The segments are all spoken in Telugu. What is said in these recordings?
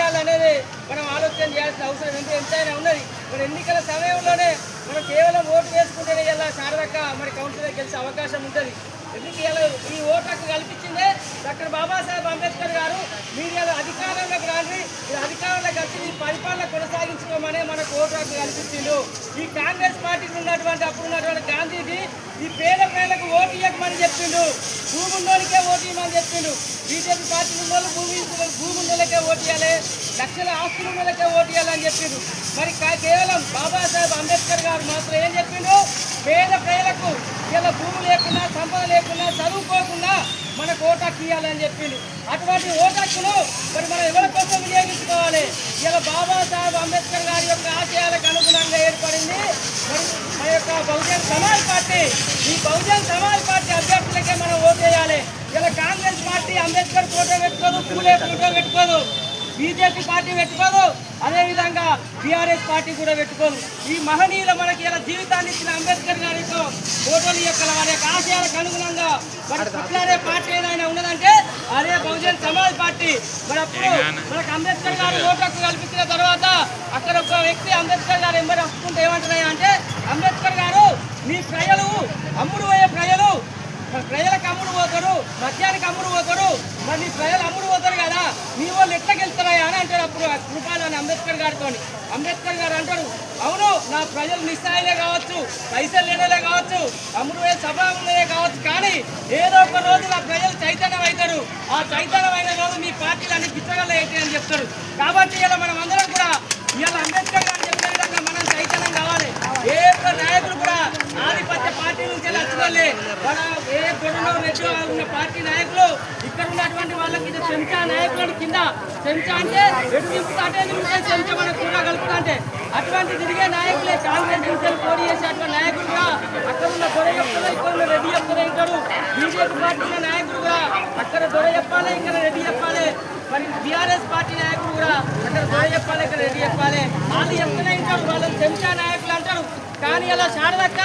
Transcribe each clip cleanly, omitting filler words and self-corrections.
చేయాలనేది మనం ఆలోచన చేయాల్సిన అవసరం ఎంతైనా ఉన్నది. మరి ఎన్నికల సమయంలోనే మనం కేవలం ఓటు వేసుకుంటేనే ఇలా శారదక్క మరి కౌన్సిలర్ గెలిచే అవకాశం ఉంటుంది. ఎందుకు ఈ ఓటు హక్కు కల్పించిందే డాక్టర్ బాబాసాహెబ్ అంబేద్కర్ గారు. మీరు ఇలా అధికారంలోకి రాండి, ఈ అధికారంలోకి వచ్చి మీ పరిపాలన కొనసాగించుకోమనే మనకు ఓటు హక్కు కల్పించిండు. ఈ కాంగ్రెస్ పార్టీకి ఉన్నటువంటి అప్పుడు ఉన్నటువంటి గాంధీజీ ఈ పేద ప్రజలకు ఓటు ఇవ్వకమని చెప్పిండు, భూమి ఉన్నోళ్ళకే ఓటు ఇవ్వమని చెప్పిండు. బీజేపీ పార్టీ ఉన్నోళ్ళు భూమి ఉన్నోళ్ళకే ఓటు ఇవ్వాలి, లక్షల ఆస్తులు ఉన్నోళ్ళకే ఓటు ఇవ్వాలని చెప్పిండు. మరి కేవలం బాబాసాహెబ్ అంబేద్కర్ గారు మాత్రం ఏం చెప్పిండు, పేద ప్రజలకు ఇలా భూమి లేకున్నా సంపద లేకున్నా చదువుకోకుండా మనకు ఓటు హక్కు ఇవ్వాలని చెప్పిండు. అటువంటి ఓటు హక్కును మరి మనం ఎవరి కోసం వినియోగించుకోవాలి? ఇలా బాబాసాహెబ్ అంబేద్కర్ గారి యొక్క ఆశయాలకు అనుగుణంగా ఏర్పడింది మరి మన యొక్క బహుజన్ సమాజ్ పార్టీ. ఈ బహుజన్ సమాజ్ పార్టీ అభ్యర్థులకే మనం ఓటు వేయాలి. ఇలా కాంగ్రెస్ పార్టీ అంబేద్కర్ ఫోటో పెట్టుకోదు, పూలే ఫోటో పెట్టుకోదు, బీజేపీ పార్టీ పెట్టుకోదు, అదేవిధంగా టీఆర్ఎస్ పార్టీ కూడా పెట్టుకోదు. ఈ మహనీయులు మనకి ఇలా జీవితాన్ని ఇచ్చిన అంబేద్కర్ గారితో ఫోటోలు యొక్క వారి యొక్క ఆశయాలకు అనుగుణంగా మరి పుట్లాడే పార్టీ ఏదైనా ఉన్నదంటే అదే బహుజన్ సమాజ్ పార్టీ. మరి అప్పుడు మనకు అంబేద్కర్ గారు ఓటు హక్కు కల్పించిన తర్వాత అక్కడ ఒక వ్యక్తి అంబేద్కర్ గారు ఎంబడి వస్తుంటే ఏమంటున్నాయి అంటే, అంబేద్కర్ గారు మీ ప్రజలు అమ్ముడు పోయే ప్రజలకు అమ్ముడు పోతారు, మద్యానికి అమ్ముడు పోతారు, మరి నీ ప్రజలు అమ్ముడు పోతారు కదా, నీ వాళ్ళు ఎట్లా గెలుస్తారా అని అంటాడు అప్పుడు కృపాలు అని అంబేద్కర్ గారితో. అంబేద్కర్ గారు అంటాడు, అవును నా ప్రజలు నిస్సాయిలే కావచ్చు, పైసలు లేనలే కావచ్చు, అమ్ముడు పోయే సభాములే కావచ్చు, కానీ ఏదో ఒక రోజు నా ప్రజలు చైతన్యం అవుతారు, ఆ చైతన్యమైన రోజు మీ పార్టీలు అన్ని పిచ్చగలు అవుతాయి అని చెప్తాడు. కాబట్టి ఇలా మనం అందరం కూడా ఇవాళ అంబేద్కర్ గారు చెప్పిన విధంగా మనం చైతన్యం కావాలి. ఏ నాయకులు కూడా ఆధిపత్య పార్టీ నుంచి వచ్చినోళ్ళే, మన ఏ గొడవ రెడ్డి ఉన్న పార్టీ నాయకులు ఇక్కడ ఉన్నటువంటి వాళ్ళకి చెంచా నాయకులను కింద చెంచా అంటే ఎటు తిప్పుతా అంటే చెంచా మనకు కూడా కలుపుతా అంటే అటువంటి తిరిగే నాయకులే కాంగ్రెస్ నుంచి పోటీ చేసే అటువంటి నాయకులు కూడా అక్కడ ఉన్న దొర చెప్తారు, ఇక్కడ ఉన్న రెడ్డి చెప్తారు ఉంటారు. బీజేపీ పార్టీ నాయకులు కూడా అక్కడ దొర చెప్పాలి, ఇక్కడ రెడ్డి చెప్పాలి. మరి టీఆర్ఎస్ పార్టీ నాయకులు కూడా అక్కడ దొర చెప్పాలి, ఇక్కడ రెడ్డి చెప్పాలి. వాళ్ళు చెప్తూనే ఉంటారు, వాళ్ళని చెంచా నాయకులు అంటారు. కానీ ఇలా శారదక్క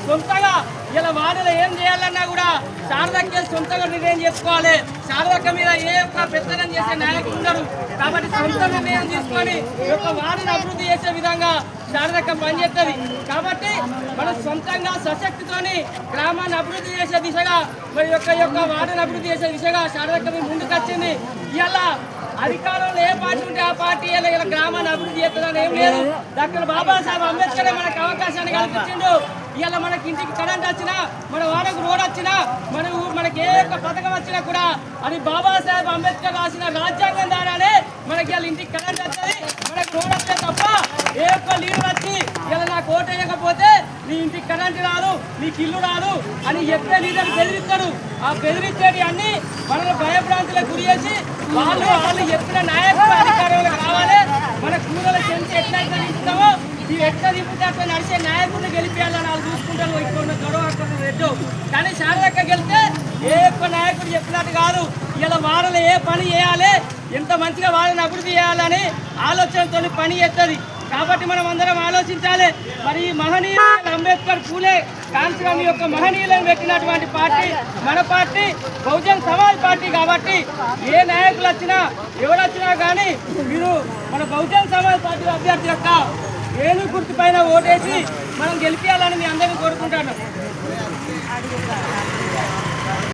సొంతగా ఇలా వాడిలో ఏం చేయాలన్నా కూడా శారదక్కే సొంతంగా నిర్ణయం చేసుకోవాలి. శారదక్క మీద ఏ ఒక్క పెత్తనం చేసే నాయకులు ఉండరు. కాబట్టి సొంత నిర్ణయం తీసుకొని యొక్క వాడిని అభివృద్ధి చేసే విధంగా శారదక్క పనిచేస్తుంది. కాబట్టి మనం సొంతంగా సశక్తితోని గ్రామాన్ని అభివృద్ధి చేసే దిశగా మరి యొక్క వాడిని అభివృద్ధి చేసే దిశగా శారదక్క మీద ముందుకు వచ్చింది. ఇలా అధికారంలో ఏ పార్టీ ఉంటే ఆ పార్టీ ఇలా గ్రామాన్ని అభివృద్ధి చేస్తుందని ఏం లేదు. డాక్టర్ బాబాసాహెబ్ అంబేద్కర్ మనకు అవకాశాన్ని కల్పించిండు. ఇలా మనకి ఇంటికి కరెంట్ వచ్చినా, మన వాడకు రోడ్ వచ్చినా, మనకి ఏ ఒక్క పథకం వచ్చినా కూడా అది బాబాసాహెబ్ అంబేద్కర్ రాసిన రాజ్యాంగం ద్వారానే మనకి ఇలా ఇంటికి కరెంట్ వస్తుంది, మనకు రోడ్ వస్తే తప్ప ఏ ఒక్క లీడర్ వచ్చి ఇలా నాకు ఓటు వేయకపోతే నీ ఇంటికి కరెంట్ రాదు, నీకు ఇల్లు రాదు అని చెప్పే లీడర్ బెదిరిస్తాడు. ఆ బెదిరించేటి అన్ని మనల్ని భయభ్రాంతులకు గురి చేసి వాళ్ళు చెప్పిన నాయకులు అధికారంలోకి రావాలి. మన కూరల చెంచి ఎట్లయితే దింపుతామో ఈ ఎట్లా దింపితే అట్లా నడిచే నాయకుడిని గెలిపేయాలని వాళ్ళు చూసుకుంటారు. ఇక్కడ గొడవ రెడ్డు కానీ శారదక్క గెలిస్తే ఏ ఒక్క నాయకుడు చెప్పినట్టు కాదు. ఇలా వాళ్ళని ఏ పని చేయాలి, ఎంత మంచిగా వాళ్ళని అభివృద్ధి చేయాలని ఆలోచనతో పని చేస్తుంది. కాబట్టి మనం అందరం ఆలోచించాలి. మరి ఈ మహనీయులు అంబేద్కర్ పూలే కాన్స్వామి యొక్క మహనీయులను పెట్టినటువంటి పార్టీ మన పార్టీ బహుజన్ సమాజ్ పార్టీ. కాబట్టి ఏ నాయకులు వచ్చినా ఎవరొచ్చినా కానీ మీరు మన బహుజన్ సమాజ్ పార్టీ అభ్యర్థి యొక్క ఏను గుర్తు పైన ఓటేసి మనం గెలిపించాలని మీ అందరినీ కోరుకుంటాను.